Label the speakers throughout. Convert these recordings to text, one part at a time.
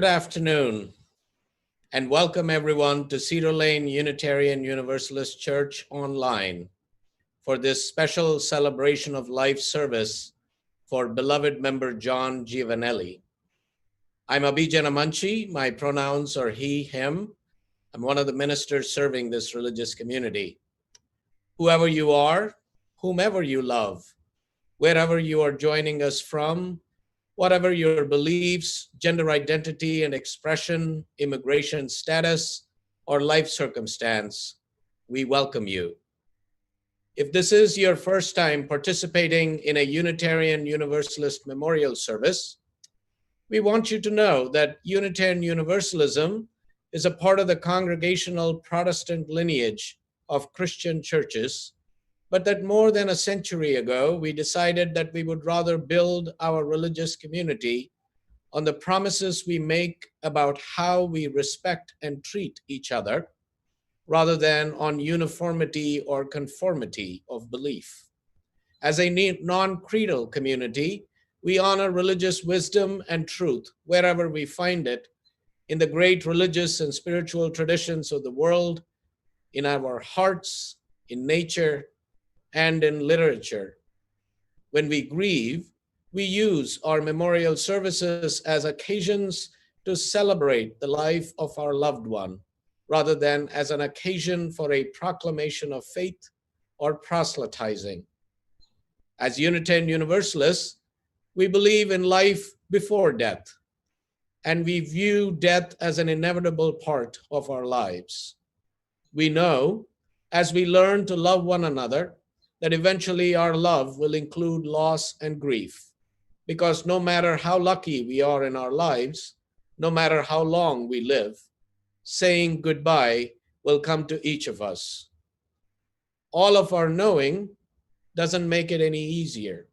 Speaker 1: Good afternoon, and welcome everyone to Cedar Lane Unitarian Universalist Church online for this special celebration of life service for beloved member John Giovanelli. I'm Abhijana Manchi. My pronouns are he, him. I'm one of the ministers serving this religious community. Whoever you are, whomever you love, wherever you are joining us from, whatever your beliefs, gender identity and expression, immigration status, or life circumstance, we welcome you. If this is your first time participating in a Unitarian Universalist memorial service, we want you to know that Unitarian Universalism is a part of the congregational Protestant lineage of Christian churches, but that more than a century ago, we decided that we would rather build our religious community on the promises we make about how we respect and treat each other, rather than on uniformity or conformity of belief. As a non-creedal community, we honor religious wisdom and truth wherever we find it, in the great religious and spiritual traditions of the world, in our hearts, in nature, and in literature. When we grieve, we use our memorial services as occasions to celebrate the life of our loved one, rather than as an occasion for a proclamation of faith or proselytizing. As Unitarian Universalists, we believe in life before death, and we view death as an inevitable part of our lives. We know, as we learn to love one another, that eventually our love will include loss and grief, because no matter how lucky we are in our lives, no matter how long we live, saying goodbye will come to each of us. All of our knowing doesn't make it any easier.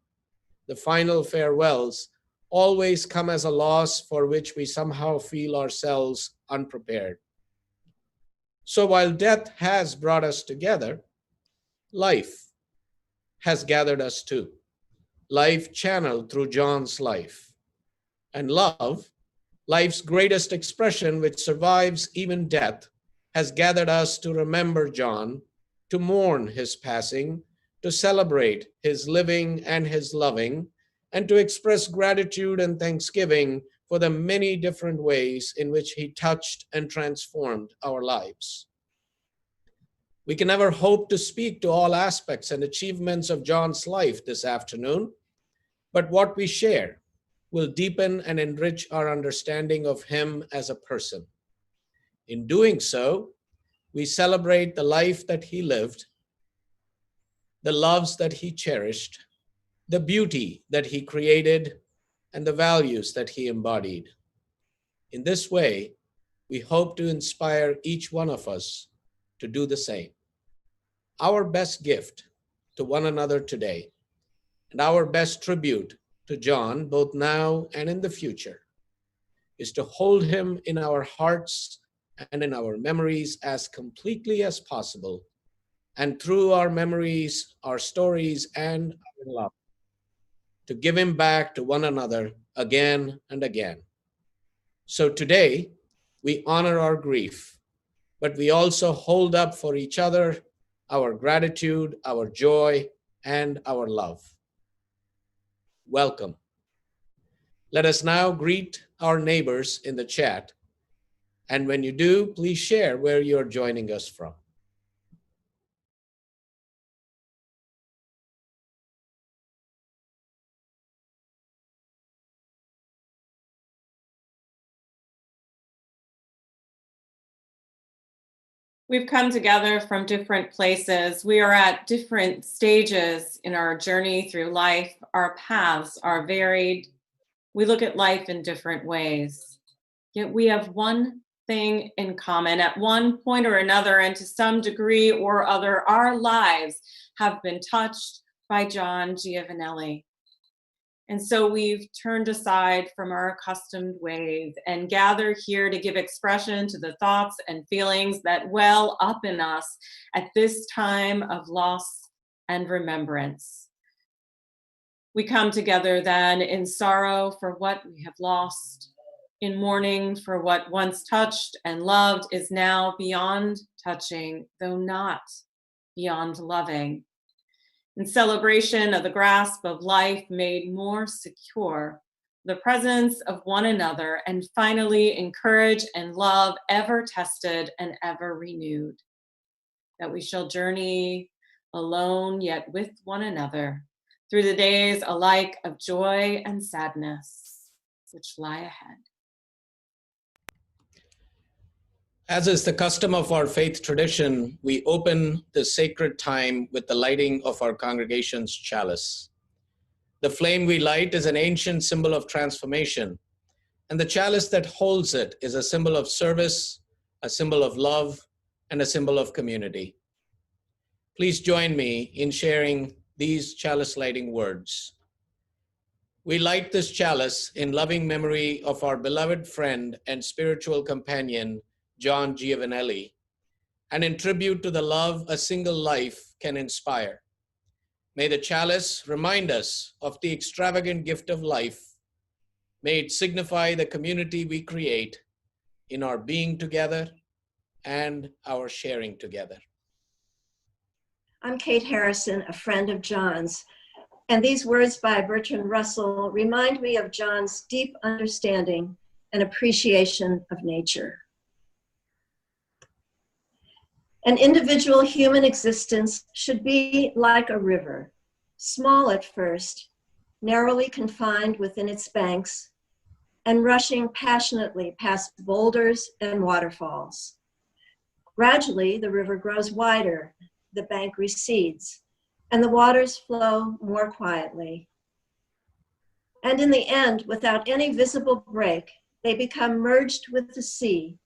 Speaker 1: The final farewells always come as a loss for which we somehow feel ourselves unprepared. So while death has brought us together, life has gathered us too. Life channeled through John's life. And love, life's greatest expression which survives even death, has gathered us to remember John, to mourn his passing, to celebrate his living and his loving, and to express gratitude and thanksgiving for the many different ways in which he touched and transformed our lives. We can never hope to speak to all aspects and achievements of John's life this afternoon, but what we share will deepen and enrich our understanding of him as a person. In doing so, we celebrate the life that he lived, the loves that he cherished, the beauty that he created, and the values that he embodied. In this way, we hope to inspire each one of us to do the same. Our best gift to one another today, and our best tribute to John, both now and in the future, is to hold him in our hearts and in our memories as completely as possible, and through our memories, our stories, and our love, to give him back to one another again and again. So today, we honor our grief, but we also hold up for each other our gratitude, our joy, and our love. Welcome. Let us now greet our neighbors in the chat. And when you do, please share where you're joining us from.
Speaker 2: We've come together from different places. We are at different stages in our journey through life. Our paths are varied. We look at life in different ways. Yet we have one thing in common. At one point or another, and to some degree or other, our lives have been touched by John Giovanelli. And so we've turned aside from our accustomed ways and gather here to give expression to the thoughts and feelings that well up in us at this time of loss and remembrance. We come together then in sorrow for what we have lost, in mourning for what once touched and loved is now beyond touching, though not beyond loving. In celebration of the grasp of life made more secure, the presence of one another, and finally encourage and love ever tested and ever renewed. That we shall journey alone yet with one another through the days alike of joy and sadness which lie ahead.
Speaker 1: As is the custom of our faith tradition, we open the sacred time with the lighting of our congregation's chalice. The flame we light is an ancient symbol of transformation, and the chalice that holds it is a symbol of service, a symbol of love, and a symbol of community. Please join me in sharing these chalice lighting words. We light this chalice in loving memory of our beloved friend and spiritual companion, John Giovanelli, and in tribute to the love a single life can inspire. May the chalice remind us of the extravagant gift of life. May it signify the community we create in our being together and our sharing together.
Speaker 3: I'm Kate Harrison, a friend of John's, and these words by Bertrand Russell remind me of John's deep understanding and appreciation of nature. An individual human existence should be like a river, small at first, narrowly confined within its banks, and rushing passionately past boulders and waterfalls. Gradually, the river grows wider, the bank recedes, and the waters flow more quietly. And in the end, without any visible break, they become merged with the sea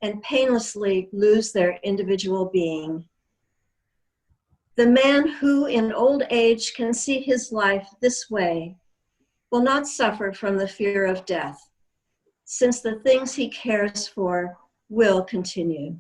Speaker 3: and painlessly lose their individual being. The man who in old age can see his life this way will not suffer from the fear of death, since the things he cares for will continue.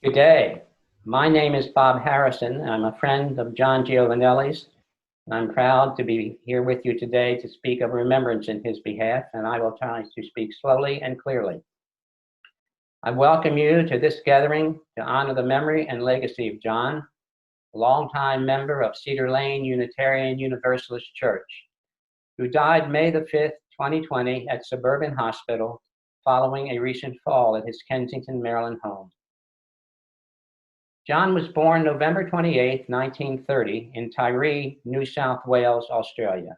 Speaker 4: Good day. My name is Bob Harrison, and I'm a friend of John Giovanelli's. And I'm proud to be here with you today to speak of remembrance in his behalf, and I will try to speak slowly and clearly. I welcome you to this gathering to honor the memory and legacy of John, a longtime member of Cedar Lane Unitarian Universalist Church, who died May the 5th, 2020 at Suburban Hospital following a recent fall at his Kensington, Maryland home. John was born November 28, 1930, in Tiree, New South Wales, Australia.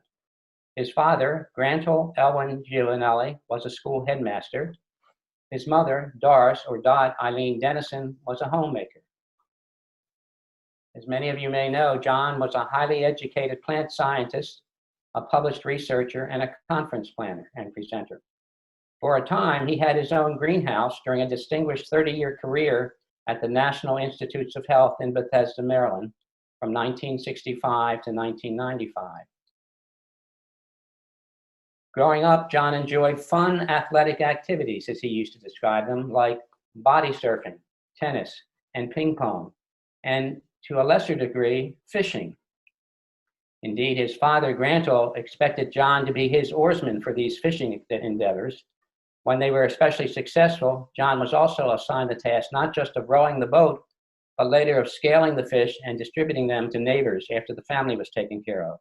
Speaker 4: His father, Grantle Elwyn Giovanelli, was a school headmaster. His mother, Doris or Dot Eileen Dennison, was a homemaker. As many of you may know, John was a highly educated plant scientist, a published researcher, and a conference planner and presenter. For a time, he had his own greenhouse during a distinguished 30-year career at the National Institutes of Health in Bethesda, Maryland, from 1965 to 1995. Growing up, John enjoyed fun athletic activities, as he used to describe them, like body surfing, tennis, and ping pong, and to a lesser degree, fishing. Indeed, his father, Grantle, expected John to be his oarsman for these fishing endeavors. When they were especially successful, John was also assigned the task not just of rowing the boat, but later of scaling the fish and distributing them to neighbors after the family was taken care of.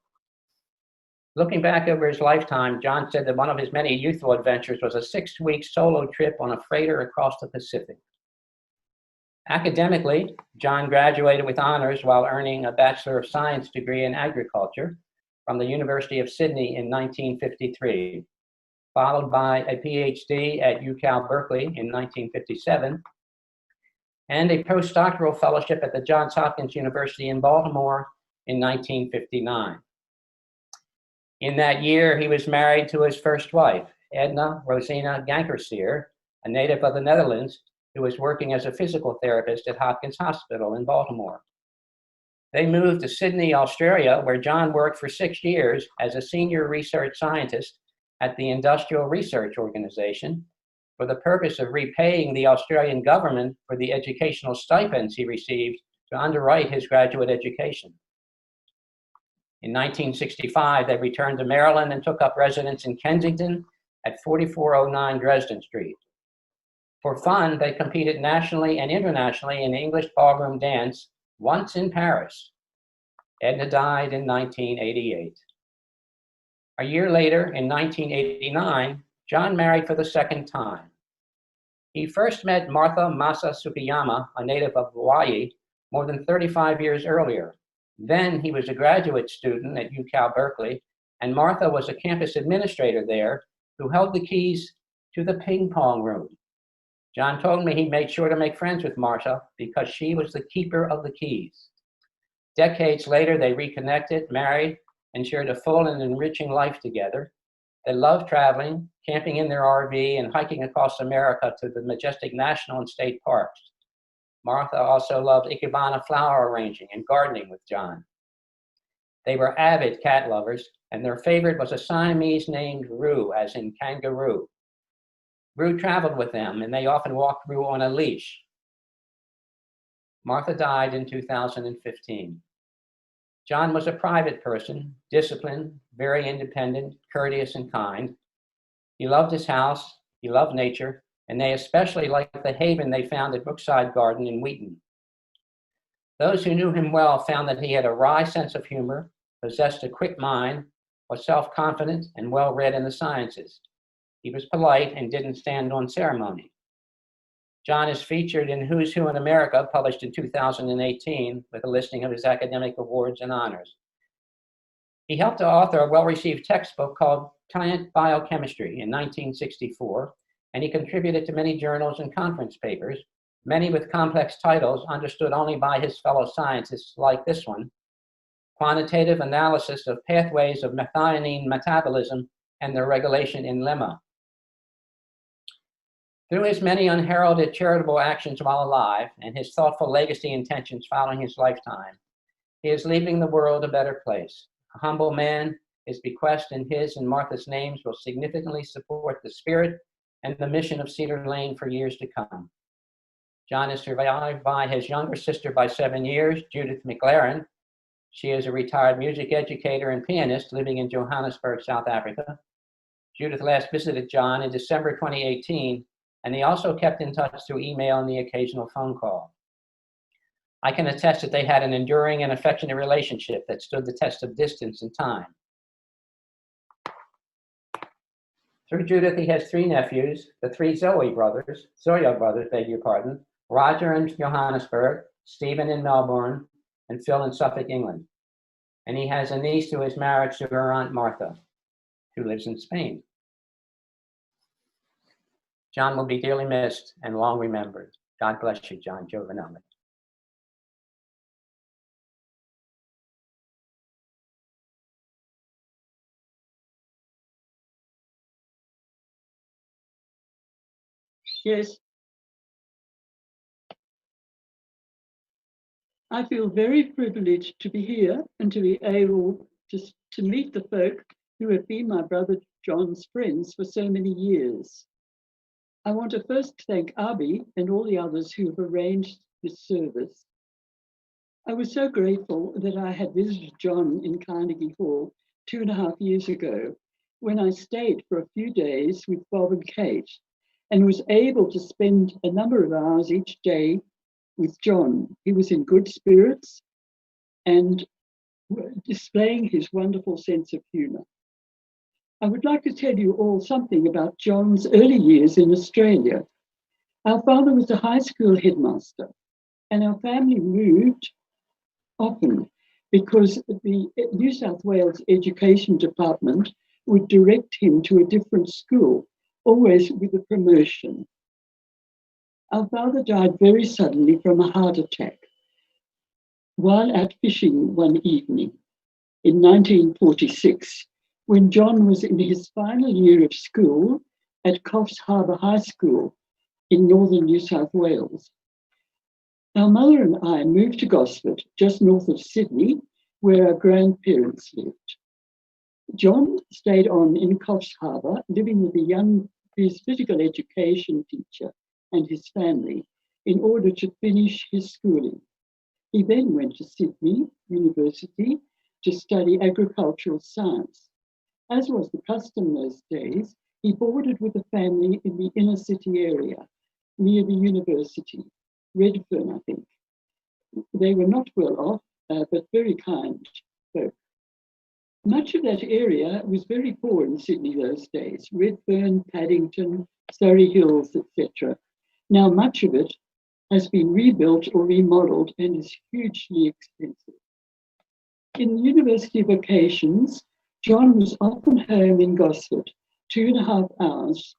Speaker 4: Looking back over his lifetime, John said that one of his many youthful adventures was a 6-week solo trip on a freighter across the Pacific. Academically, John graduated with honors while earning a Bachelor of Science degree in agriculture from the University of Sydney in 1953, followed by a PhD at UC Berkeley in 1957, and a postdoctoral fellowship at the Johns Hopkins University in Baltimore in 1959. In that year, he was married to his first wife, Edna Rosina Gankerseer, a native of the Netherlands, who was working as a physical therapist at Hopkins Hospital in Baltimore. They moved to Sydney, Australia, where John worked for 6 years as a senior research scientist at the Industrial Research Organization for the purpose of repaying the Australian government for the educational stipends he received to underwrite his graduate education. In 1965, they returned to Maryland and took up residence in Kensington at 4409 Dresden Street. For fun, they competed nationally and internationally in English ballroom dance, once in Paris. Edna died in 1988. A year later, in 1989, John married for the second time. He first met Martha Masa Sukiyama, a native of Hawaii, more than 35 years earlier. Then he was a graduate student at UC Berkeley, and Martha was a campus administrator there who held the keys to the ping pong room. John told me he made sure to make friends with Martha because she was the keeper of the keys. Decades later, they reconnected, married, and shared a full and enriching life together. They loved traveling, camping in their RV, and hiking across America to the majestic national and state parks. Martha also loved ikebana flower arranging and gardening with John. They were avid cat lovers, and their favorite was a Siamese named Roo, as in kangaroo. Roo traveled with them, and they often walked Roo on a leash. Martha died in 2015. John was a private person, disciplined, very independent, courteous, and kind. He loved his house, he loved nature, and they especially liked the haven they found at Brookside Garden in Wheaton. Those who knew him well found that he had a wry sense of humor, possessed a quick mind, was self-confident, and well-read in the sciences. He was polite and didn't stand on ceremony. John is featured in Who's Who in America, published in 2018, with a listing of his academic awards and honors. He helped to author a well-received textbook called Plant Biochemistry in 1964, and he contributed to many journals and conference papers, many with complex titles understood only by his fellow scientists, like this one, Quantitative Analysis of Pathways of Methionine Metabolism and Their Regulation in Lemma. Through his many unheralded charitable actions while alive and his thoughtful legacy intentions following his lifetime, he is leaving the world a better place. A humble man, his bequest in his and Martha's names will significantly support the spirit and the mission of Cedar Lane for years to come. John is survived by his younger sister by 7 years, Judith McClaren. She is a retired music educator and pianist living in Johannesburg, South Africa. Judith last visited John in December 2018, and they also kept in touch through email and the occasional phone call. I can attest that they had an enduring and affectionate relationship that stood the test of distance and time. Through Judith, he has 3 nephews, the 3 Zoio brothers, Roger in Johannesburg, Stephen in Melbourne, and Phil in Suffolk, England. And he has a niece who is married to her Aunt Martha, who lives in Spain. John will be dearly missed and long remembered. God bless you, John Giovanelli.
Speaker 5: Yes. I feel very privileged to be here and to be able to meet the folk who have been my brother John's friends for so many years. I want to first thank Abi and all the others who have arranged this service. I was so grateful that I had visited John in Carnegie Hall 2.5 years ago, when I stayed for a few days with Bob and Kate and was able to spend a number of hours each day with John. He was in good spirits and displaying his wonderful sense of humor. I would like to tell you all something about John's early years in Australia. Our father was a high school headmaster, and our family moved often because the New South Wales Education Department would direct him to a different school, always with a promotion. Our father died very suddenly from a heart attack while out fishing one evening in 1946, when John was in his final year of school at Coffs Harbour High School in northern New South Wales. Our mother and I moved to Gosford, just north of Sydney, where our grandparents lived. John stayed on in Coffs Harbour, living with his physical education teacher and his family in order to finish his schooling. He then went to Sydney University to study agricultural science. As was the custom those days, he boarded with a family in the inner city area near the university, Redfern, I think. They were not well off, but very kind folk. Much of that area was very poor in Sydney those days, Redfern, Paddington, Surrey Hills, etc. Now much of it has been rebuilt or remodelled and is hugely expensive. In the university vacations, John was often home in Gosford, 2.5 hours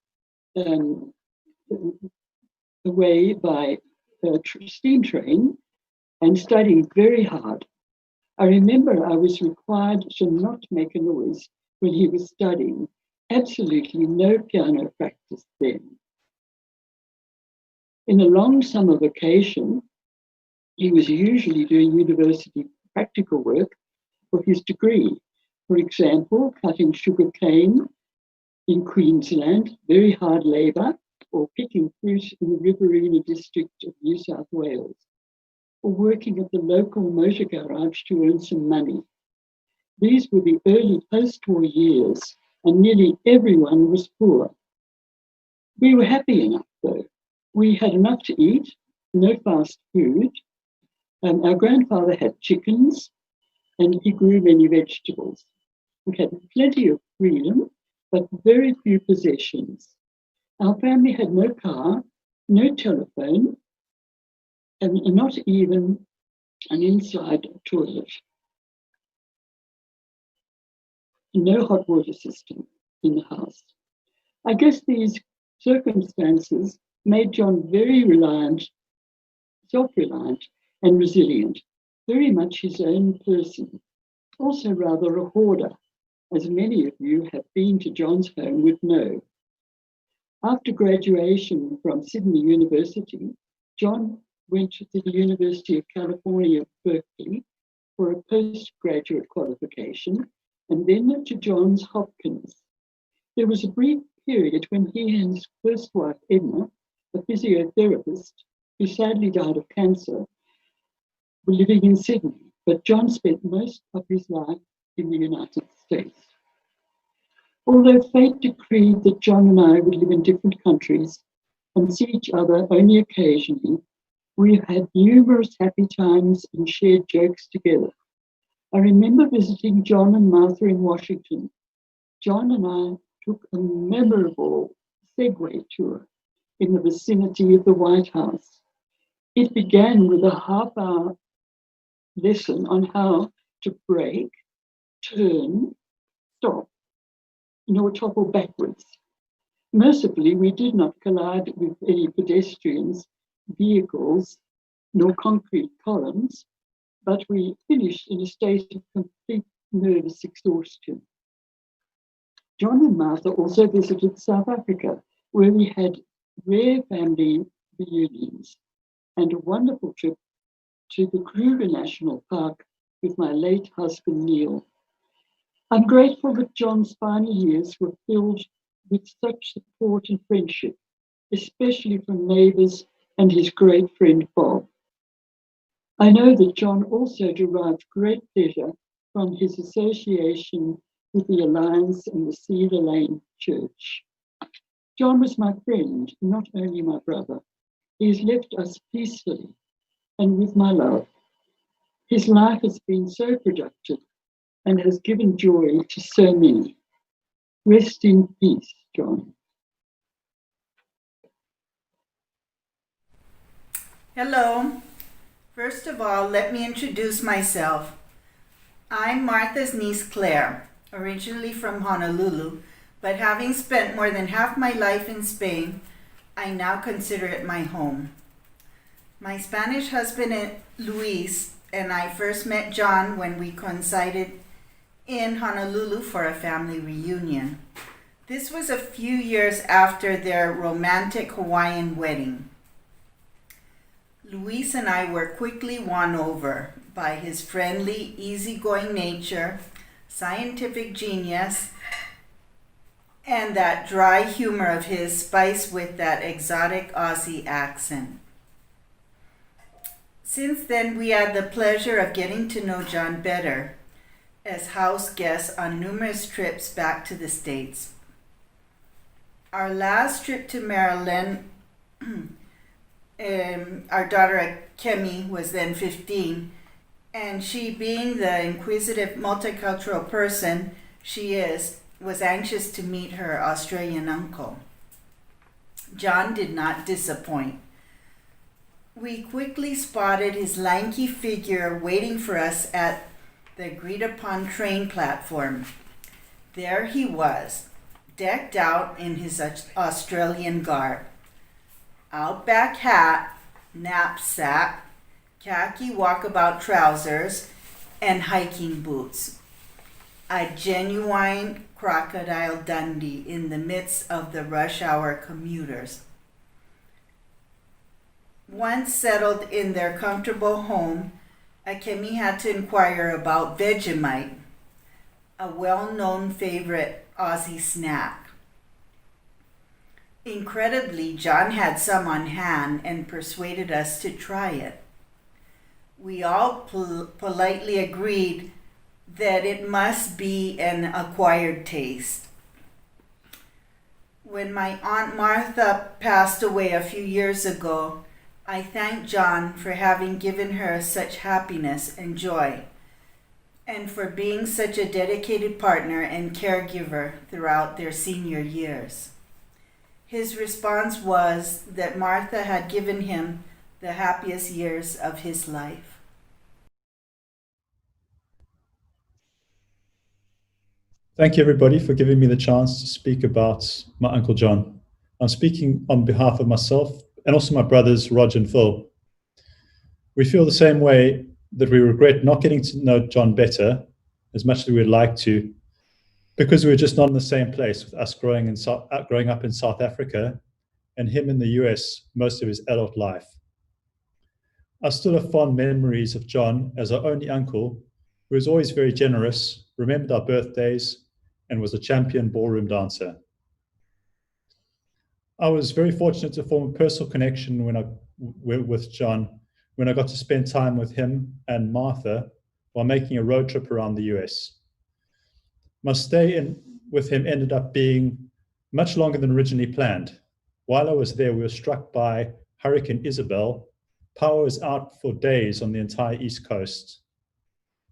Speaker 5: away by a steam train, and studying very hard. I remember I was required to not make a noise when he was studying. Absolutely no piano practice then. In a long summer vacation, he was usually doing university practical work for his degree. For example, cutting sugar cane in Queensland, very hard labour, or picking fruit in the Riverina district of New South Wales, or working at the local motor garage to earn some money. These were the early post-war years, and nearly everyone was poor. We were happy enough, though. We had enough to eat, no fast food. Our grandfather had chickens, and he grew many vegetables. We had plenty of freedom, but very few possessions. Our family had no car, no telephone, and not even an inside toilet. No hot water system in the house. I guess these circumstances made John very reliant, self-reliant and resilient, very much his own person, also rather a hoarder, as many of you have been to John's home would know. After graduation from Sydney University, John went to the University of California, Berkeley, for a postgraduate qualification, and then to Johns Hopkins. There was a brief period when he and his first wife, Edna, a physiotherapist who sadly died of cancer, were living in Sydney, but John spent most of his life in the United States. Although fate decreed that John and I would live in different countries and see each other only occasionally, we've had numerous happy times and shared jokes together. I remember visiting John and Martha in Washington. John and I took a memorable Segway tour in the vicinity of the White House. It began with a half-hour lesson on how to brake, turn, stop, nor topple backwards. Mercifully, we did not collide with any pedestrians, vehicles, nor concrete columns, but we finished in a state of complete nervous exhaustion. John and Martha also visited South Africa, where we had rare family reunions and a wonderful trip to the Kruger National Park with my late husband, Neil. I'm grateful that John's final years were filled with such support and friendship, especially from neighbours and his great friend Bob. I know that John also derived great pleasure from his association with the Alliance and the Cedar Lane Church. John was my friend, not only my brother. He has left us peacefully and with my love. His life has been so productive and has given joy to so many. Rest in peace, John.
Speaker 6: Hello. First of all, let me introduce myself. I'm Martha's niece Claire, originally from Honolulu, but having spent more than half my life in Spain, I now consider it my home. My Spanish husband, Luis, and I first met John when we coincided in Honolulu for a family reunion. This was a few years after their romantic Hawaiian wedding. Luis and I were quickly won over by his friendly, easygoing nature, scientific genius, and that dry humor of his spiced with that exotic Aussie accent. Since then, we had the pleasure of getting to know John better as house guests on numerous trips back to the States. Our last trip to Maryland, our daughter Kemi was then 15, and she, being the inquisitive multicultural person she is, was anxious to meet her Australian uncle. John did not disappoint. We quickly spotted his lanky figure waiting for us at the agreed-upon train platform. There he was, decked out in his Australian garb. Outback hat, knapsack, khaki walkabout trousers, and hiking boots. A genuine Crocodile Dundee in the midst of the rush hour commuters. Once settled in their comfortable home, Akemi had to inquire about Vegemite, a well-known favorite Aussie snack. Incredibly, John had some on hand and persuaded us to try it. We all politely agreed that it must be an acquired taste. When my Aunt Martha passed away a few years ago, I thank John for having given her such happiness and joy, and for being such a dedicated partner and caregiver throughout their senior years. His response was that Martha had given him the happiest years of his life.
Speaker 7: Thank you, everybody, for giving me the chance to speak about my Uncle John. I'm speaking on behalf of myself and also my brothers, Roger and Phil. We feel the same way, that we regret not getting to know John better as much as we would like to, because we were just not in the same place, with us growing up in South Africa and him in the US most of his adult life. I still have fond memories of John as our only uncle, who was always very generous, remembered our birthdays, and was a champion ballroom dancer. I was very fortunate to form a personal connection with John when I got to spend time with him and Martha while making a road trip around the US. My stay with him ended up being much longer than originally planned. While I was there, we were struck by Hurricane Isabel. Power was out for days on the entire East Coast.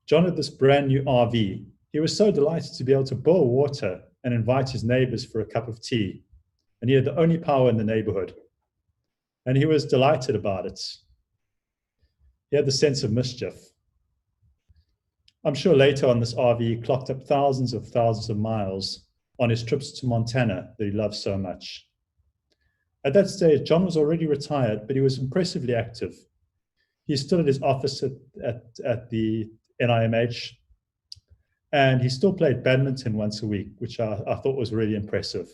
Speaker 7: John had this brand new RV. He was so delighted to be able to boil water and invite his neighbors for a cup of tea. And he had the only power in the neighborhood. And he was delighted about it. He had the sense of mischief. I'm sure later on this RV he clocked up thousands of miles on his trips to Montana that he loved so much. At that stage, John was already retired, but he was impressively active. He stood at his office at the NIMH, and he still played badminton once a week, which I thought was really impressive.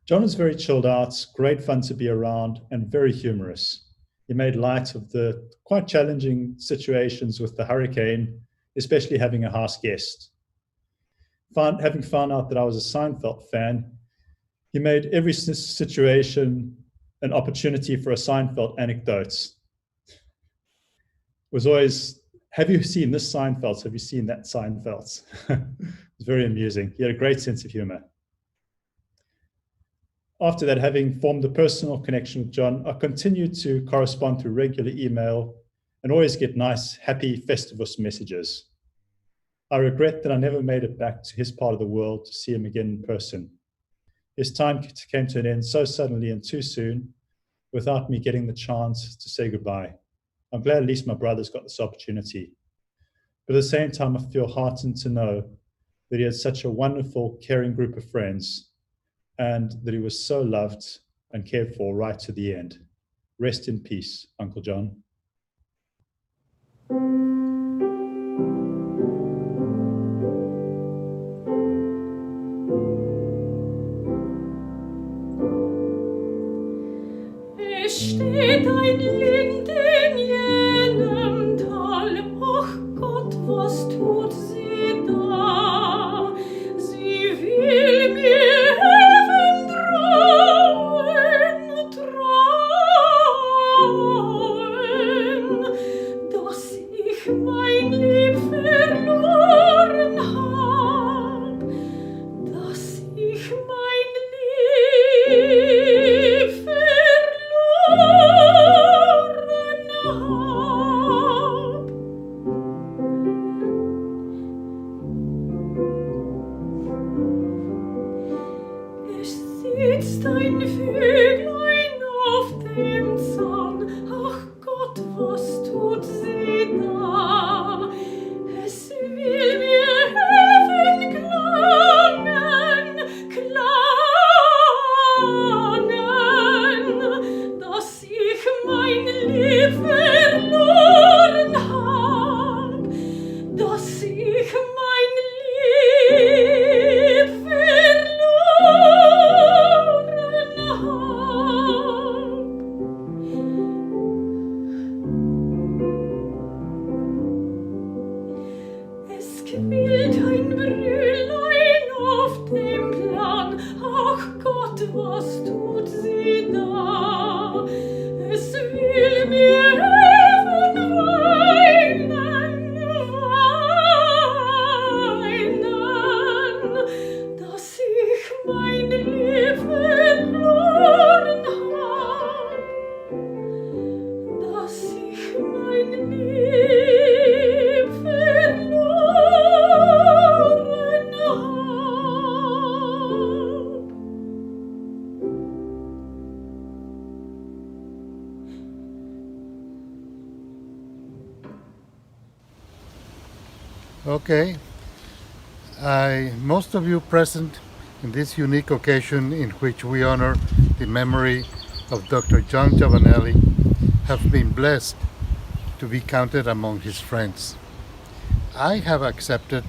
Speaker 7: John was very chilled out, great fun to be around, and very humorous. He made light of the quite challenging situations with the hurricane, especially having a house guest. Having found out that I was a Seinfeld fan, he made every situation an opportunity for a Seinfeld anecdote. It was always, have you seen this Seinfeld? Have you seen that Seinfeld? It was very amusing. He had a great sense of humor. After that, having formed a personal connection with John, I continued to correspond through regular email and always get nice, happy Festivus messages. I regret that I never made it back to his part of the world to see him again in person. His time came to an end so suddenly and too soon, without me getting the chance to say goodbye. I'm glad at least my brothers got this opportunity. But at the same time, I feel heartened to know that he had such a wonderful, caring group of friends, and that he was so loved and cared for right to the end. Rest in peace, Uncle John.
Speaker 8: Steht ein Lind in jenem Tal, ach Gott, was tut sie da? Sie will mir helfen trauen, dass ich mein Lieb verloren hab, dass ich mein Lieb verloren hab. Es sitzt ein Vöglein auf dem Zaun, ach Gott, was tut sie da? Es will mir helfen klagen, dass ich mein Lieb verloren hab, dass ich mein Lieb verloren hab. Es quillt ein Brülllein auf dem Plan, ach Gott, was tut sie da? Es will mir helfen weinen, dass ich mein Lieb verloren hab, dass ich mein Lieb verloren hab.
Speaker 9: Okay. Most of you present in this unique occasion in which we honor the memory of Dr. John Giovanelli have been blessed to be counted among his friends. I have accepted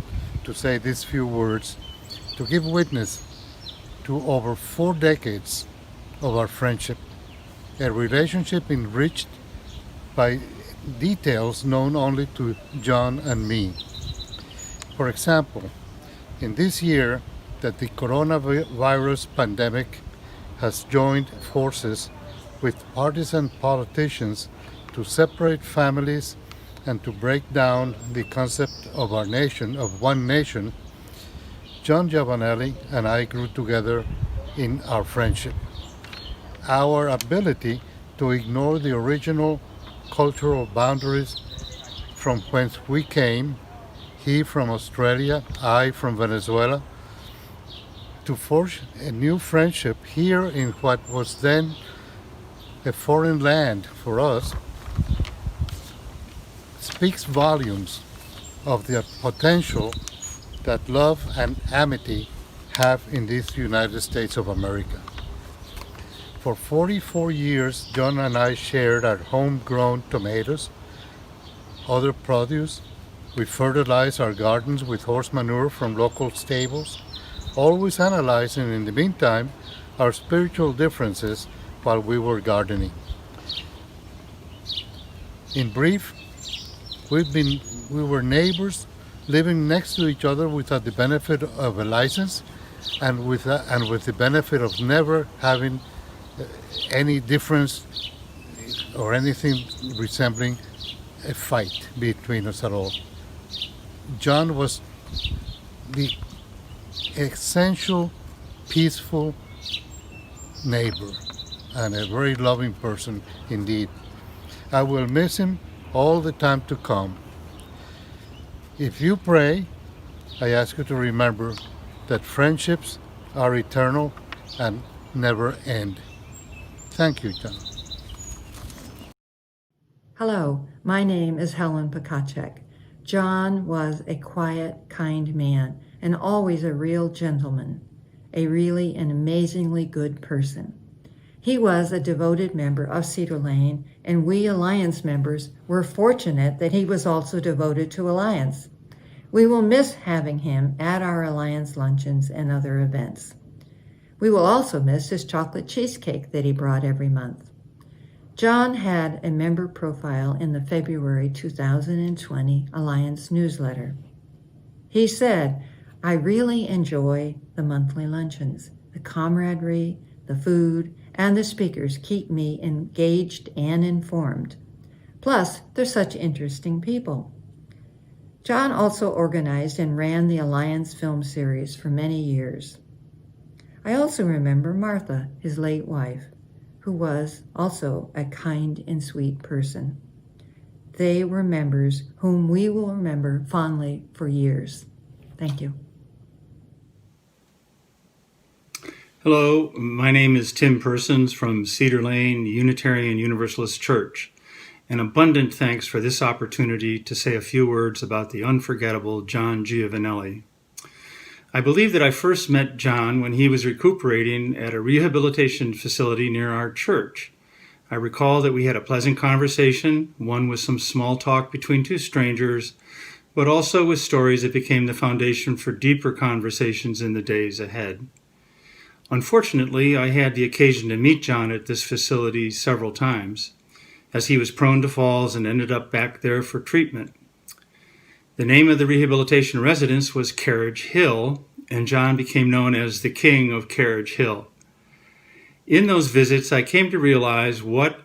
Speaker 9: to say these few words to give witness to over 4 decades of our friendship, a relationship enriched by details known only to John and me. For example, in this year that the coronavirus pandemic has joined forces with partisan politicians to separate families and to break down the concept of our nation, of one nation, John Giovanelli and I grew together in our friendship. Our ability to ignore the original cultural boundaries from whence we came, he from Australia, I from Venezuela, to forge a new friendship here in what was then a foreign land for us, speaks volumes of the potential that love and amity have in these United States of America. For 44 years, John and I shared our homegrown tomatoes, other produce. We fertilized our gardens with horse manure from local stables, always analyzing in the meantime our spiritual differences while we were gardening. In brief, we were neighbors living next to each other without the benefit of a license and with the benefit of never having any difference or anything resembling a fight between us at all. John was the essential, peaceful neighbor and a very loving person indeed. I will miss him all the time to come. If you pray, I ask you to remember that friendships are eternal and never end. Thank you, John.
Speaker 10: Hello, my name is Helen Pakacek. John was a quiet, kind man and always a real gentleman, a really and amazingly good person. He was a devoted member of Cedar Lane, and we Alliance members were fortunate that he was also devoted to Alliance. We will miss having him at our Alliance luncheons and other events. We will also miss his chocolate cheesecake that he brought every month. John had a member profile in the February 2020 Alliance newsletter. He said, "I really enjoy the monthly luncheons. The camaraderie, the food, and the speakers keep me engaged and informed. Plus, they're such interesting people." John also organized and ran the Alliance film series for many years. I also remember Martha, his late wife, who was also a kind and sweet person. They were members whom we will remember fondly for years. Thank you.
Speaker 11: Hello, my name is Tim Persons from Cedar Lane Unitarian Universalist Church. An abundant thanks for this opportunity to say a few words about the unforgettable John Giovanelli. I believe that I first met John when he was recuperating at a rehabilitation facility near our church. I recall that we had a pleasant conversation, one with some small talk between two strangers, but also with stories that became the foundation for deeper conversations in the days ahead. Unfortunately, I had the occasion to meet John at this facility several times, as he was prone to falls and ended up back there for treatment. The name of the rehabilitation residence was Carriage Hill, and John became known as the King of Carriage Hill. In those visits, I came to realize what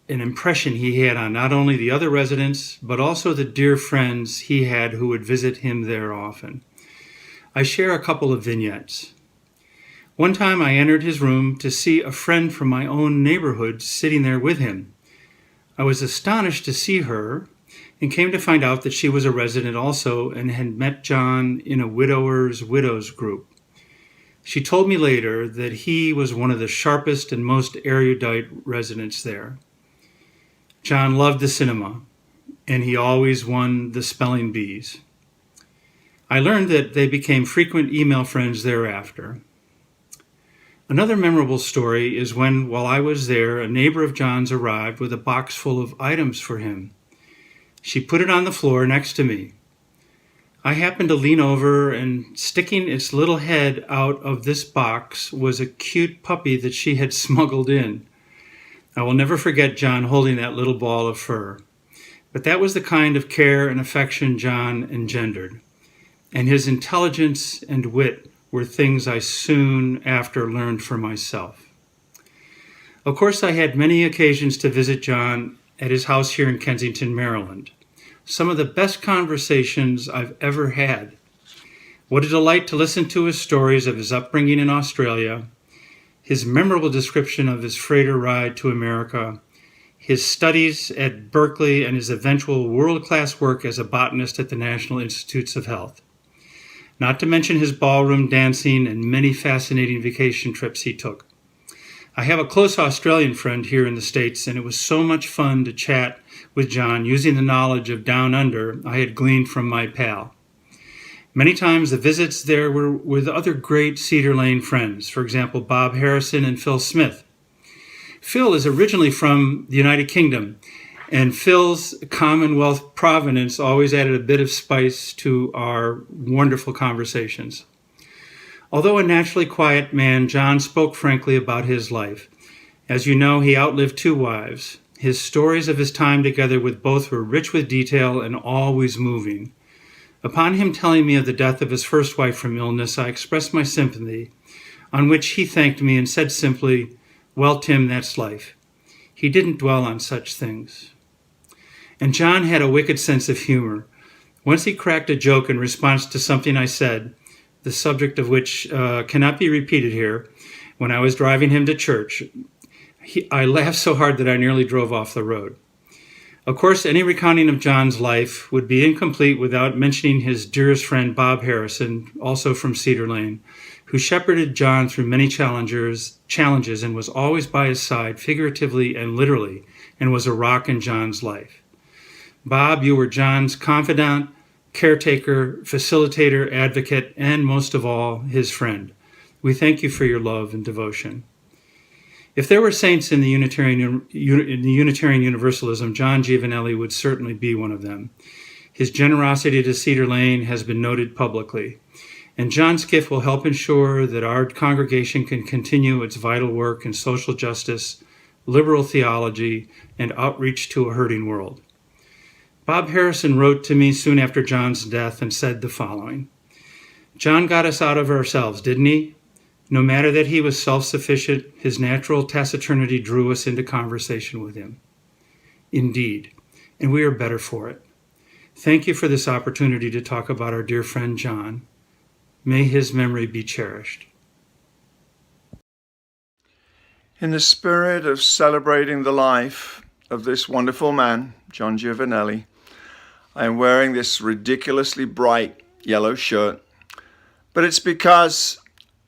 Speaker 11: an impression he had on not only the other residents, but also the dear friends he had who would visit him there often. I share a couple of vignettes. One time I entered his room to see a friend from my own neighborhood sitting there with him. I was astonished to see her and came to find out that she was a resident also and had met John in a widows group. She told me later that he was one of the sharpest and most erudite residents there. John loved the cinema, and he always won the spelling bees. I learned that they became frequent email friends thereafter. Another memorable story is when, while I was there, a neighbor of John's arrived with a box full of items for him. She put it on the floor next to me. I happened to lean over, and sticking its little head out of this box was a cute puppy that she had smuggled in. I will never forget John holding that little ball of fur. But that was the kind of care and affection John engendered. And his intelligence and wit were things I soon after learned for myself. Of course, I had many occasions to visit John at his house here in Kensington, Maryland. Some of the best conversations I've ever had. What a delight to listen to his stories of his upbringing in Australia, his memorable description of his freighter ride to America, his studies at Berkeley, and his eventual world-class work as a botanist at the National Institutes of Health. Not to mention his ballroom dancing and many fascinating vacation trips he took. I have a close Australian friend here in the States, and it was so much fun to chat with John using the knowledge of Down Under I had gleaned from my pal. Many times the visits there were with other great Cedar Lane friends, for example, Bob Harrison and Phil Smith. Phil is originally from the United Kingdom, and Phil's Commonwealth provenance always added a bit of spice to our wonderful conversations. Although a naturally quiet man, John spoke frankly about his life. As you know, he outlived 2 wives. His stories of his time together with both were rich with detail and always moving. Upon him telling me of the death of his first wife from illness, I expressed my sympathy, on which he thanked me and said simply, "Well, Tim, that's life." He didn't dwell on such things. And John had a wicked sense of humor. Once he cracked a joke in response to something I said, the subject of which cannot be repeated here, when I was driving him to church. I laughed so hard that I nearly drove off the road. Of course, any recounting of John's life would be incomplete without mentioning his dearest friend, Bob Harrison, also from Cedar Lane, who shepherded John through many challenges and was always by his side, figuratively and literally, and was a rock in John's life. Bob, you were John's confidant, caretaker, facilitator, advocate, and most of all, his friend. We thank you for your love and devotion. If there were saints in the Unitarian Universalism, John Giovanelli would certainly be one of them. His generosity to Cedar Lane has been noted publicly, and John's gift will help ensure that our congregation can continue its vital work in social justice, liberal theology, and outreach to a hurting world. Bob Harrison wrote to me soon after John's death and said the following: "John got us out of ourselves, didn't he? No matter that he was self-sufficient, his natural taciturnity drew us into conversation with him. Indeed, and we are better for it. Thank you for this opportunity to talk about our dear friend John. May his memory be cherished."
Speaker 12: In the spirit of celebrating the life of this wonderful man, John Giovanelli, I am wearing this ridiculously bright yellow shirt, but it's because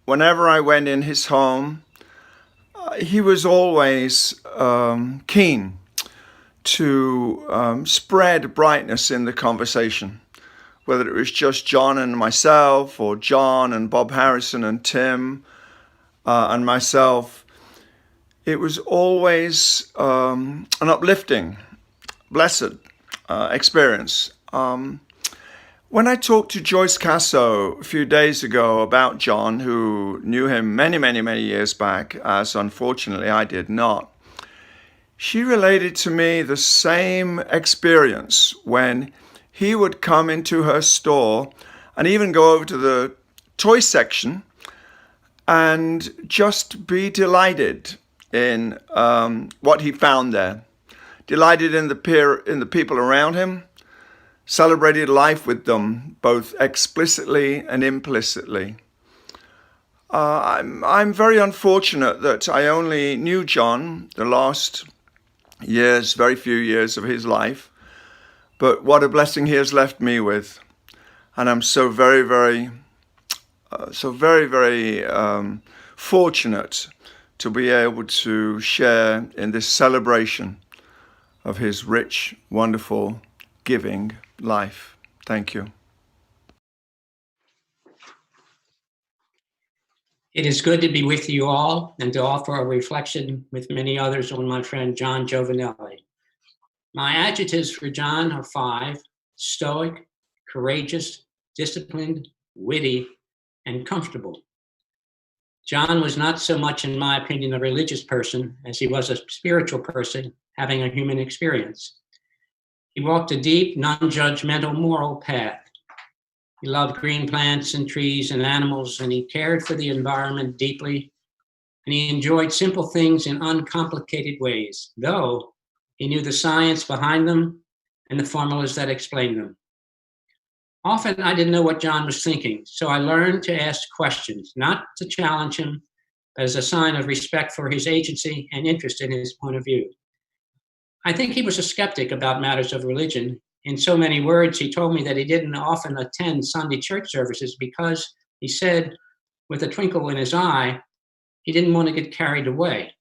Speaker 12: whenever I went in his home, he was always keen to spread brightness in the conversation, whether it was just John and myself, or John and Bob Harrison and Tim and myself. It was always an uplifting, blessed experience. When I talked to Joyce Casso a few days ago about John, who knew him many years back, as unfortunately I did not, she related to me the same experience when he would come into her store and even go over to the toy section and just be delighted in what he found there, delighted in the people around him, celebrated life with them, both explicitly and implicitly. I'm very unfortunate that I only knew John the last years, very few years of his life, but what a blessing he has left me with. And I'm so very fortunate to be able to share in this celebration of his rich, wonderful, giving life. Thank you.
Speaker 4: It is good to be with you all and to offer a reflection with many others on my friend John Giovanelli. My adjectives for John are 5: stoic, courageous, disciplined, witty, and comfortable. John was not so much, in my opinion, a religious person as he was a spiritual person having a human experience. He walked a deep, non-judgmental moral path. He loved green plants and trees and animals, and he cared for the environment deeply, and he enjoyed simple things in uncomplicated ways, though he knew the science behind them and the formulas that explained them. Often I didn't know what John was thinking, so I learned to ask questions, not to challenge him, but as a sign of respect for his agency and interest in his point of view. I think he was a skeptic about matters of religion. In so many words, he told me that he didn't often attend Sunday church services because, he said, with a twinkle in his eye, he didn't want to get carried away.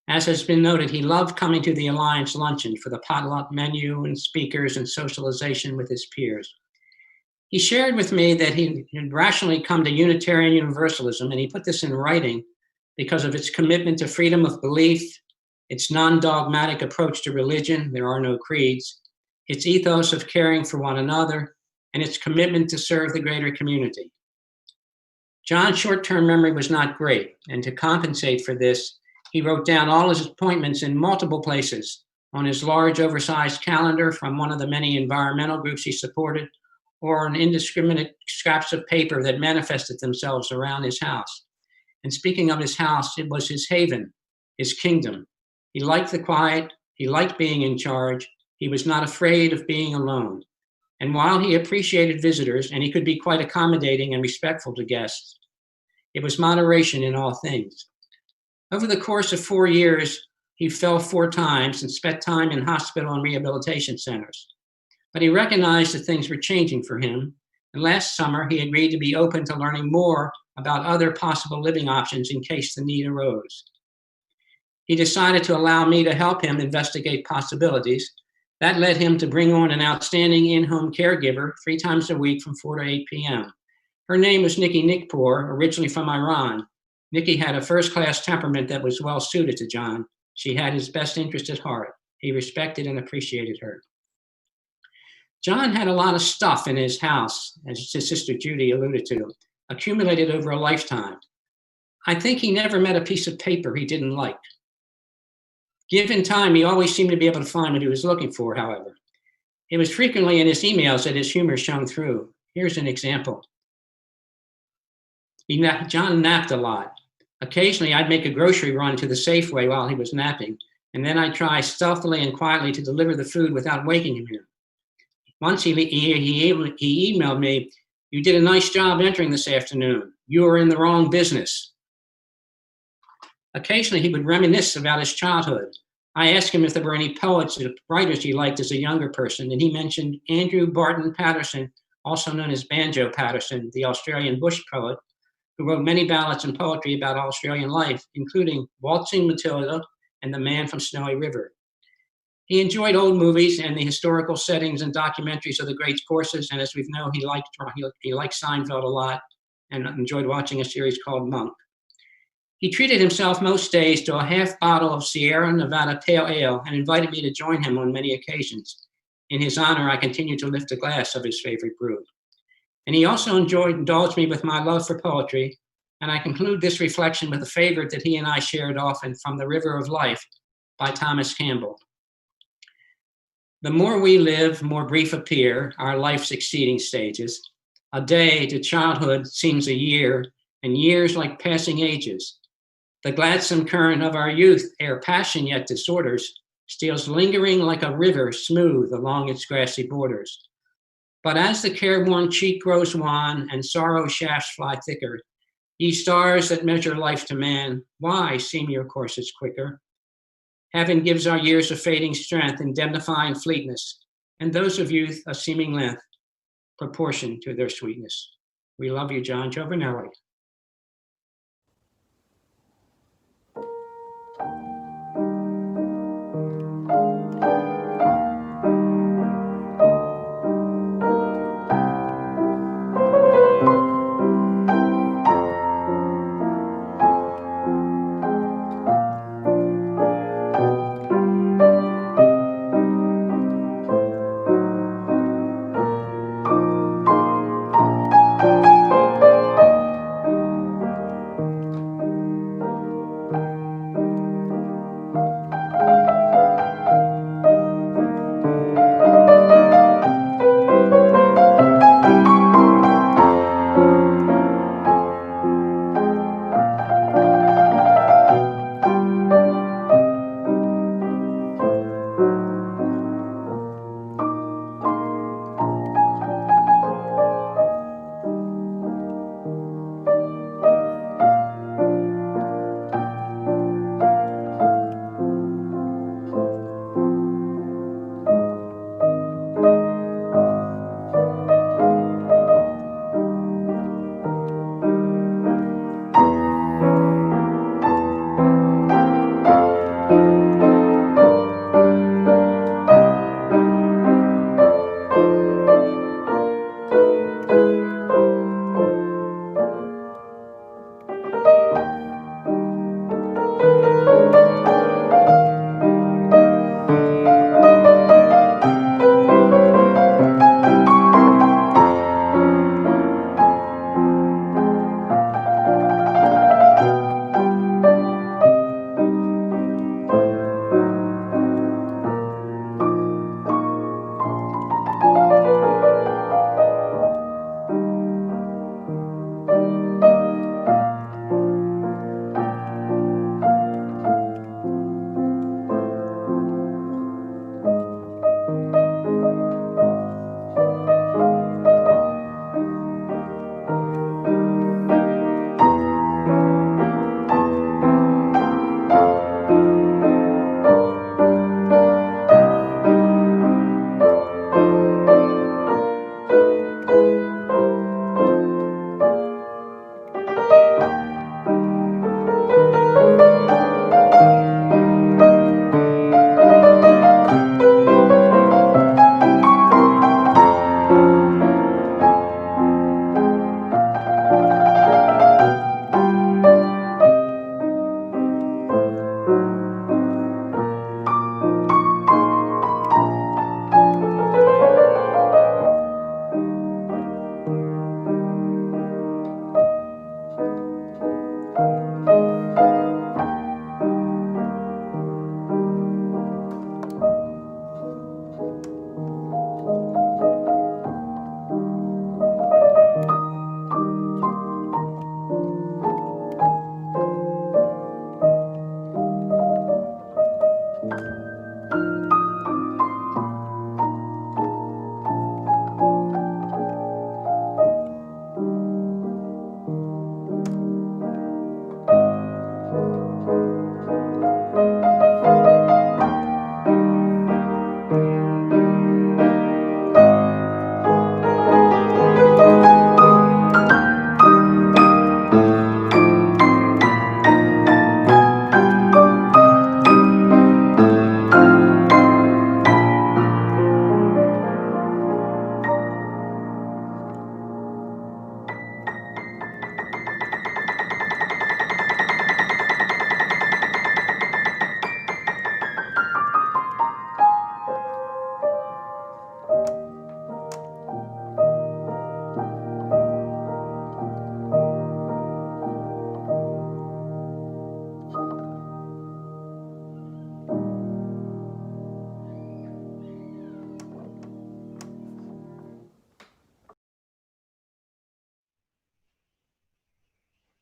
Speaker 4: As has been noted, he loved coming to the Alliance luncheon for the potluck menu and speakers and socialization with his peers. He shared with me that he had rationally come to Unitarian Universalism, and he put this in writing because of its commitment to freedom of belief, its non-dogmatic approach to religion, there are no creeds, its ethos of caring for one another, and its commitment to serve the greater community. John's short-term memory was not great, and to compensate for this, he wrote down all his appointments in multiple places, on his large, oversized calendar from one of the many environmental groups he supported, or on indiscriminate scraps of paper that manifested themselves around his house. And speaking of his house, it was his haven, his kingdom. He liked the quiet, he liked being in charge, he was not afraid of being alone. And while he appreciated visitors, and he could be quite accommodating and respectful to guests, it was moderation in all things. Over the course of 4 years, he fell 4 times and spent time in hospital and rehabilitation centers. But he recognized that things were changing for him, and last summer he agreed to be open to learning more about other possible living options in case the need arose. He decided to allow me to help him investigate possibilities. That led him to bring on an outstanding in-home caregiver 3 times a week from 4 to 8 p.m. Her name was Nikki Nikpour, originally from Iran. Nikki had a first-class temperament that was well suited to John. She had his best interest at heart. He respected and appreciated her. John had a lot of stuff in his house, as his sister Judy alluded to, accumulated over a lifetime. I think he never met a piece of paper he didn't like. Given time, he always seemed to be able to find what he was looking for, however. It was frequently in his emails that his humor shone through. Here's an example. John napped a lot. Occasionally, I'd make a grocery run to the Safeway while he was napping, and then I'd try stealthily and quietly to deliver the food without waking him. Once he emailed me, "You did a nice job entering this afternoon. You were in the wrong business." Occasionally, he would reminisce about his childhood. I asked him if there were any poets or writers he liked as a younger person, and he mentioned Andrew Barton Patterson, also known as Banjo Patterson, the Australian bush poet, who wrote many ballads and poetry about Australian life, including Waltzing Matilda and The Man from Snowy River. He enjoyed old movies and the historical settings and documentaries of the great courses, and as we know, he liked Seinfeld a lot and enjoyed watching a series called Monk. He treated himself most days to a half bottle of Sierra Nevada Pale Ale and invited me to join him on many occasions. In his honor, I continue to lift a glass of his favorite brew. And he also indulged me with my love for poetry, and I conclude this reflection with a favorite that he and I shared often, from The River of Life by Thomas Campbell. The more we live, more brief appear our life's exceeding stages. A day to childhood seems a year, and years like passing ages. The gladsome current of our youth, ere passion yet disorders, steals lingering like a river smooth along its grassy borders. But as the careworn cheek grows wan and sorrow shafts fly thicker, ye stars that measure life to man, why seem your courses quicker? Heaven gives our years a fading strength, indemnifying fleetness, and those of youth a seeming length, proportioned to their sweetness. We love you, John Giovanelli.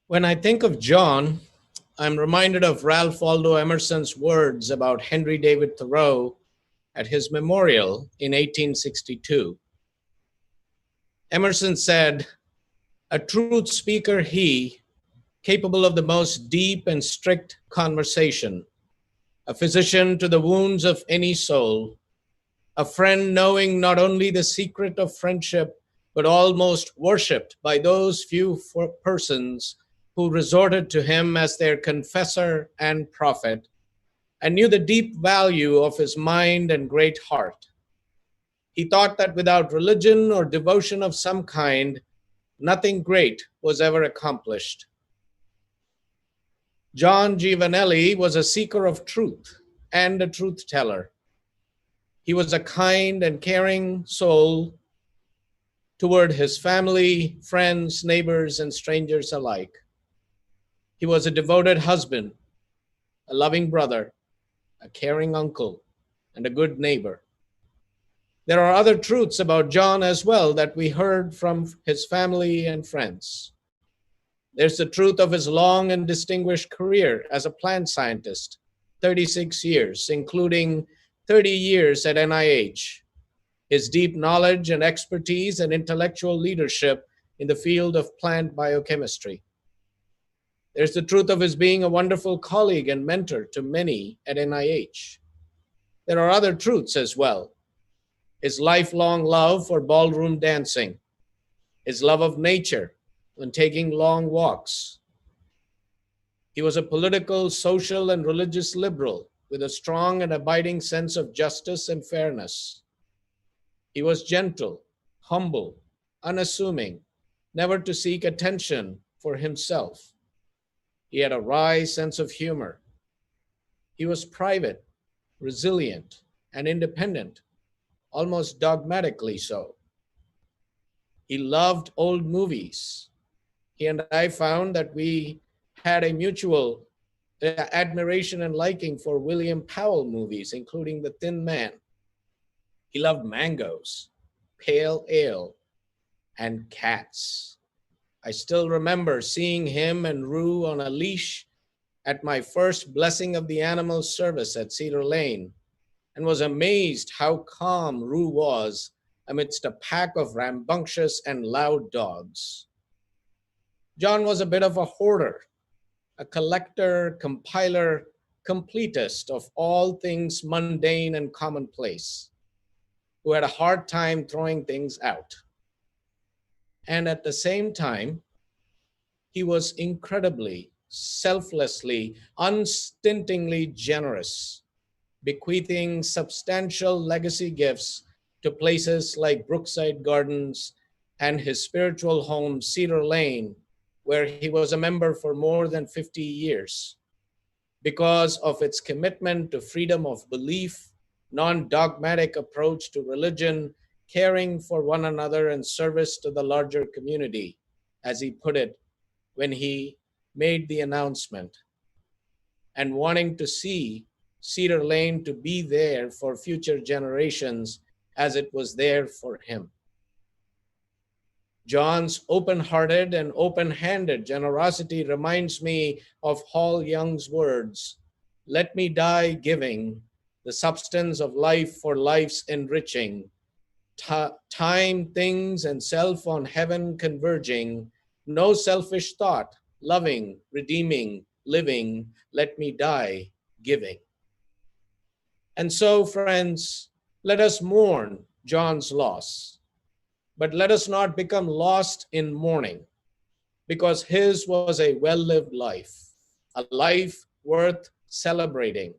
Speaker 1: When I think of John, I'm reminded of Ralph Waldo Emerson's words about Henry David Thoreau at his memorial in 1862. Emerson said, "A truth speaker he, capable of the most deep and strict conversation, a physician to the wounds of any soul, a friend knowing not only the secret of friendship, but almost worshipped by those few persons who resorted to him as their confessor and prophet, and knew the deep value of his mind and great heart. He thought that without religion or devotion of some kind, nothing great was ever accomplished." John Giovanelli was a seeker of truth and a truth teller. He was a kind and caring soul toward his family, friends, neighbors, and strangers alike. He was a devoted husband, a loving brother, a caring uncle, and a good neighbor. There are other truths about John as well that we heard from his family and friends. There's the truth of his long and distinguished career as a plant scientist, 36 years, including 30 years at NIH, his deep knowledge and expertise and intellectual leadership in the field of plant biochemistry. There's the truth of his being a wonderful colleague and mentor to many at NIH. There are other truths as well. His lifelong love for ballroom dancing, his love of nature when taking long walks. He was a political, social, and religious liberal with a strong and abiding sense of justice and fairness. He was gentle, humble, unassuming, never to seek attention for himself. He had a wry sense of humor. He was private, resilient, and independent, almost dogmatically so. He loved old movies. He and I found that we had a mutual admiration and liking for William Powell movies, including The Thin Man. He loved mangoes, pale ale, and cats. I still remember seeing him and Rue on a leash at my first Blessing of the Animals service at Cedar Lane, and was amazed how calm Rue was amidst a pack of rambunctious and loud dogs. John was a bit of a hoarder, a collector, compiler, completist of all things mundane and commonplace, who had a hard time throwing things out. And at the same time, he was incredibly, selflessly, unstintingly generous, bequeathing substantial legacy gifts to places like Brookside Gardens and his spiritual home, Cedar Lane, where he was a member for more than 50 years, because of its commitment to freedom of belief, non-dogmatic approach to religion, caring for one another, and service to the larger community, as he put it when he made the announcement, and wanting to see Cedar Lane to be there for future generations as it was there for him. John's open-hearted and open-handed generosity reminds me of Hall Young's words, "Let me die giving, the substance of life for life's enriching, time, things, and self on heaven converging, no selfish thought, loving, redeeming, living, let me die, giving. And so, friends, let us mourn John's loss, but let us not become lost in mourning, because his was a well-lived life, a life worth celebrating.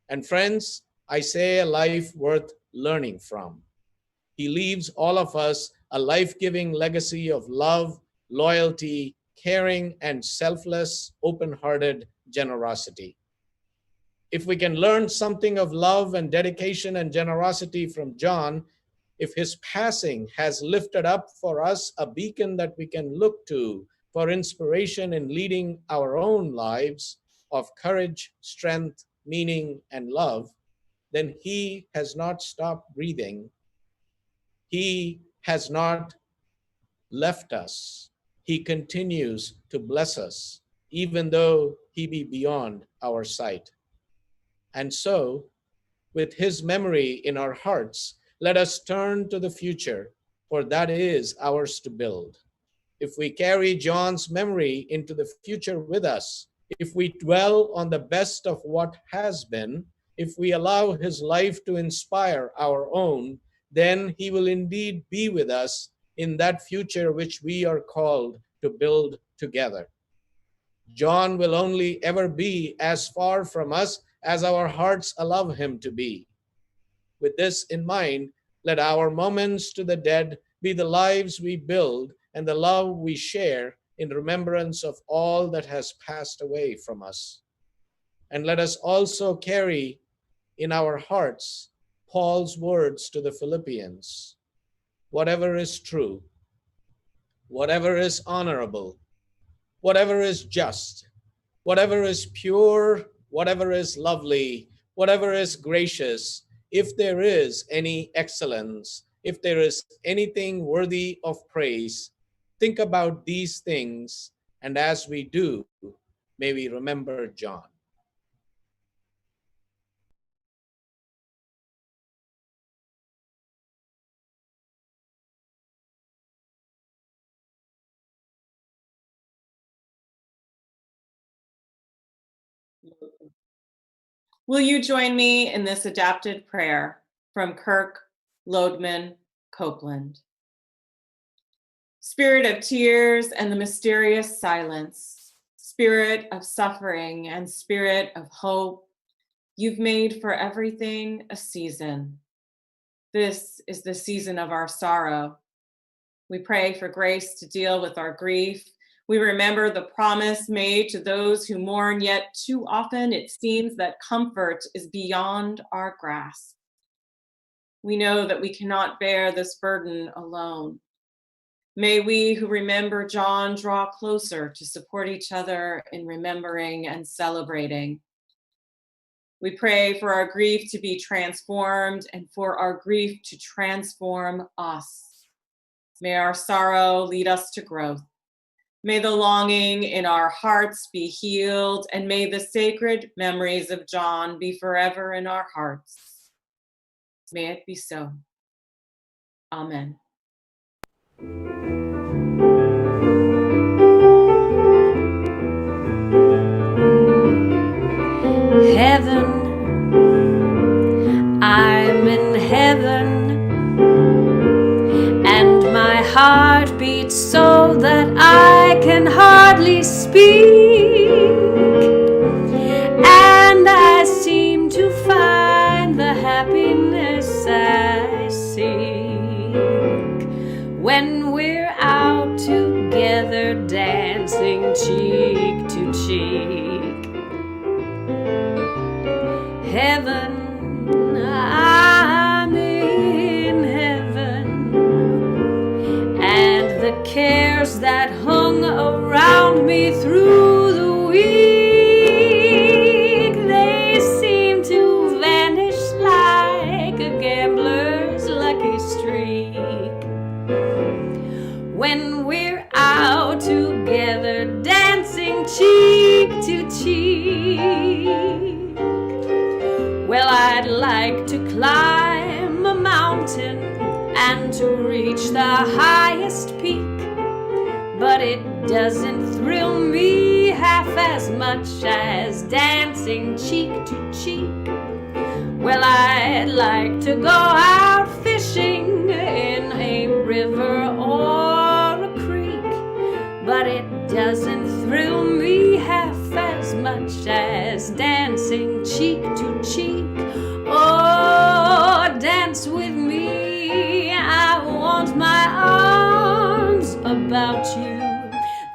Speaker 1: And friends, I say a life worth learning from. He leaves all of us a life-giving legacy of love, loyalty, caring, and selfless, open-hearted generosity. If we can learn something of love and dedication and generosity from John, if his passing has lifted up for us a beacon that we can look to for inspiration in leading our own lives of courage, strength, meaning, and love, then he has not stopped breathing. He has not left us. He continues to bless us, even though he be beyond our sight. And so, with his memory in our hearts, let us turn to the future, for that is ours to build. If we carry John's memory into the future with us, if we dwell on the best of what has been, if we allow his life to inspire our own, then he will indeed be with us in that future which we are called to build together. John will only ever be as far from us as our hearts allow him to be. With this in mind, let our moments to the dead be the lives we build and the love we share in remembrance of all that has passed away from us. And let us also carry in our hearts Paul's words to the Philippians: whatever is true, whatever is honorable, whatever is just, whatever is pure, whatever is lovely, whatever is gracious, if there is any excellence, if there is anything worthy of praise, think about these things, and as we do, may we remember John.
Speaker 2: Will you join me in this adapted prayer from Kirk Lodeman Copeland? Spirit of tears and the mysterious silence, spirit of suffering and spirit of hope, you've made for everything a season. This is the season of our sorrow. We pray for grace to deal with our grief. We remember the promise made to those who mourn, yet too often it seems that comfort is beyond our grasp. We know that we cannot bear this burden alone. May we who remember John draw closer to support each other in remembering and celebrating. We pray for our grief to be transformed and for our grief to transform us. May our sorrow lead us to growth. May the longing in our hearts be healed, and may the sacred memories of John be forever in our hearts. May it be so. Amen.
Speaker 8: Heaven, I'm in heaven, and my heart beats so that I can hardly speak, and I seem to find the happiness I seek when we're out together dancing cheek to cheek. Heaven, I'm in heaven, and the cares that hung around me through the week, they seem to vanish like a gambler's lucky streak when we're out together dancing cheek to cheek. Well, I'd like to climb a mountain and to reach the highest peak, but it doesn't thrill me half as much as dancing cheek to cheek. Well, I'd like to go out fishing in a river or a creek, but it doesn't thrill me half as much as dancing cheek to cheek. Oh, dance with me, I want my arms about you.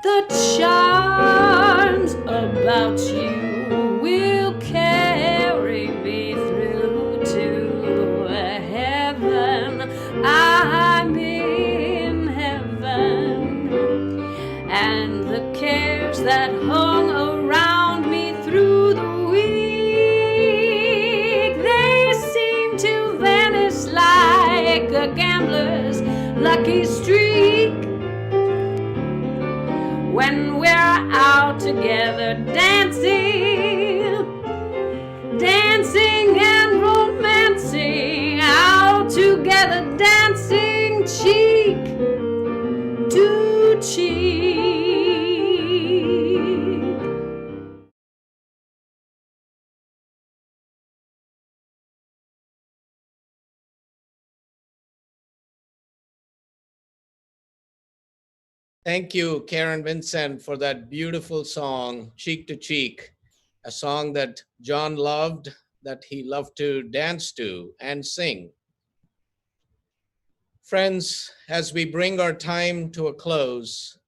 Speaker 8: The charms about you will carry me through to heaven. I'm in heaven, and the cares that hung around me through the week, they seem to vanish like a gambler's lucky streak when we're out together dancing and romancing, out together dancing cheek to cheek.
Speaker 1: Thank you, Karen Vincent, for that beautiful song, Cheek to Cheek, a song that John loved, that he loved to dance to and sing. Friends, as we bring our time to a close,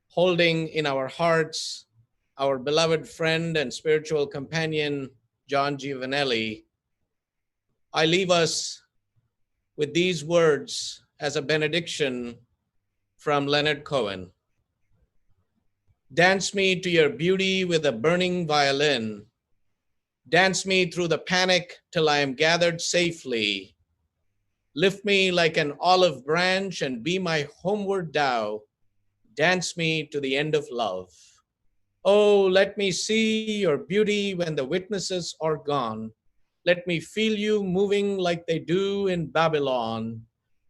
Speaker 1: holding in our hearts our beloved friend and spiritual companion, John Giovanelli, I leave us with these words as a benediction from Leonard Cohen. Dance me to your beauty with a burning violin. Dance me through the panic till I am gathered safely. Lift me like an olive branch and be my homeward dow. Dance me to the end of love. Oh, let me see your beauty when the witnesses are gone. Let me feel you moving like they do in Babylon.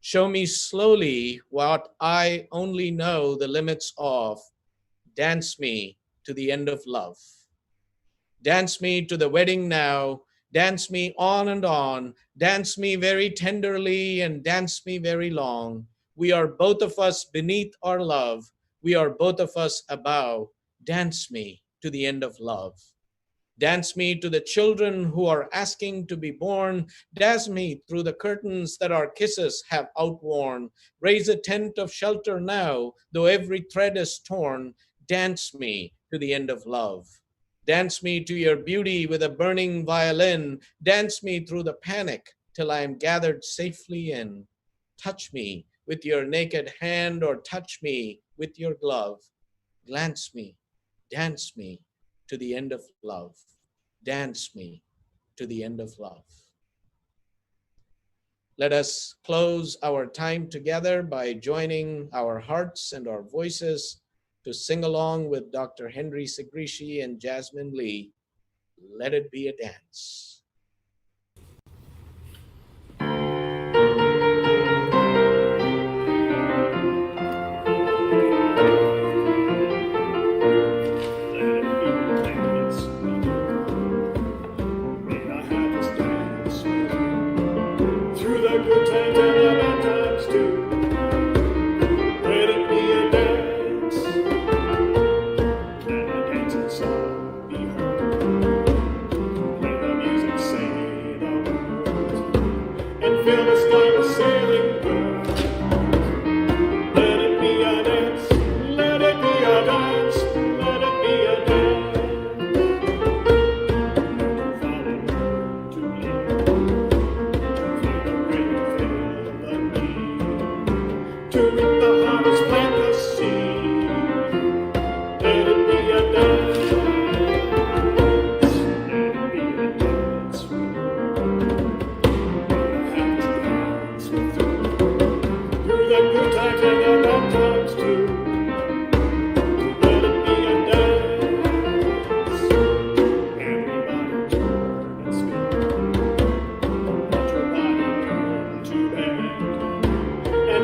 Speaker 1: Show me slowly what I only know the limits of. Dance me to the end of love. Dance me to the wedding now. Dance me on and on. Dance me very tenderly and dance me very long. We are both of us beneath our love. We are both of us above. Dance me to the end of love. Dance me to the children who are asking to be born. Dance me through the curtains that our kisses have outworn. Raise a tent of shelter now, though every thread is torn. Dance me to the end of love. Dance me to your beauty with a burning violin. Dance me through the panic till I am gathered safely in. Touch me with your naked hand or touch me with your glove. Glance me, dance me to the end of love. Dance me to the end of love. Let us close our time together by joining our hearts and our voices to sing along with Dr. Henry Segrishi and Jasmine Lee. Let it be a dance.
Speaker 13: Song be heard. Play the music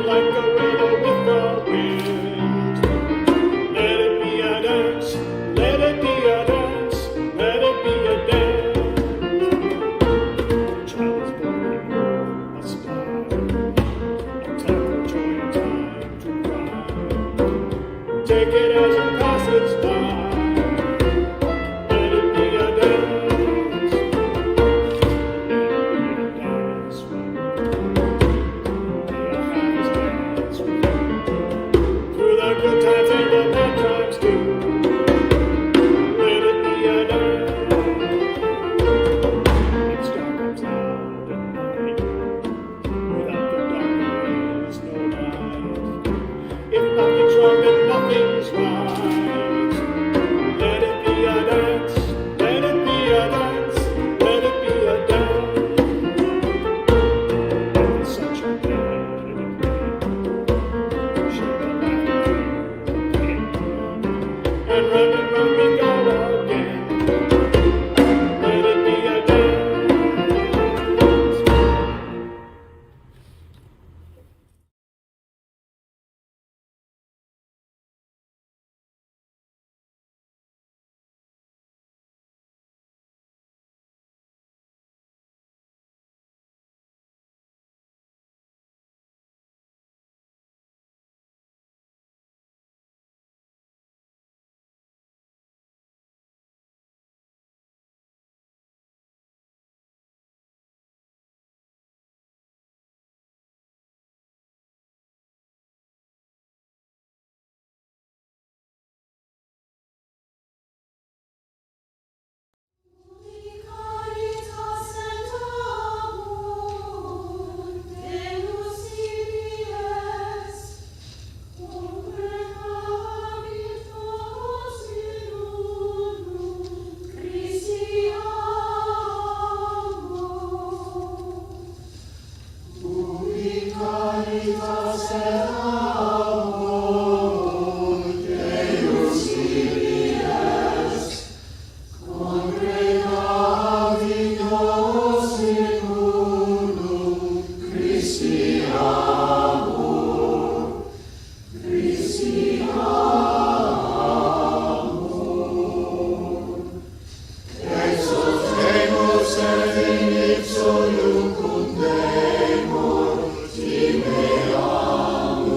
Speaker 13: like a willow with the wind. Let it be a dance, let it be a dance, let it be a dance. The child is born, must die. A time for joy, a time to cry. Take it as it passes by. Let it be a dance. Through the good times and the bad times too. Let it be a dance. It's dark outside at night. Without the dark there is no light. If nothing's wrong, then nothing's right. Let it be a dance. Let it be a dance. Let it be a dance. Let the sunshine let it rain. And round we go again. Let it be a dance.
Speaker 14: Ipso iucundetur, time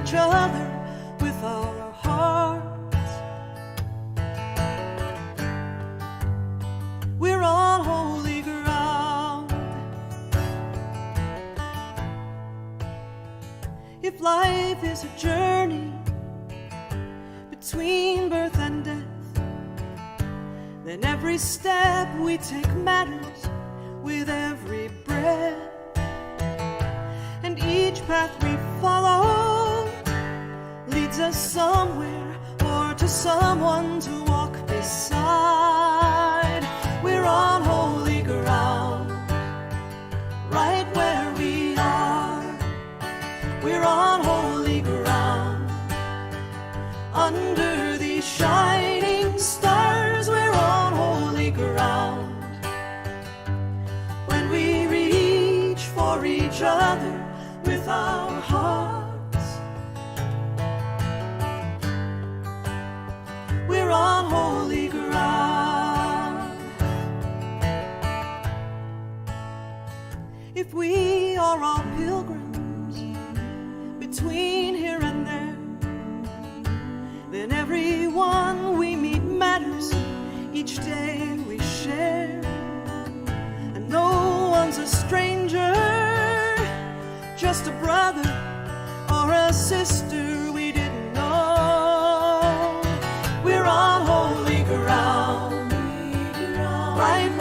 Speaker 14: each other with our hearts. We're on holy ground. If life is a journey between birth and death, then every step we take matters with every breath. And each path we follow leads us somewhere or to someone to walk beside. We're on holy ground, right where we are. We're on holy ground, under these shining stars. We're on holy ground. When we reach for each other with our hearts, we're on holy ground. If we are all pilgrims between here and there, then everyone we meet matters each day we share. And no one's a stranger, just a brother or a sister we didn't know. We're on holy ground, right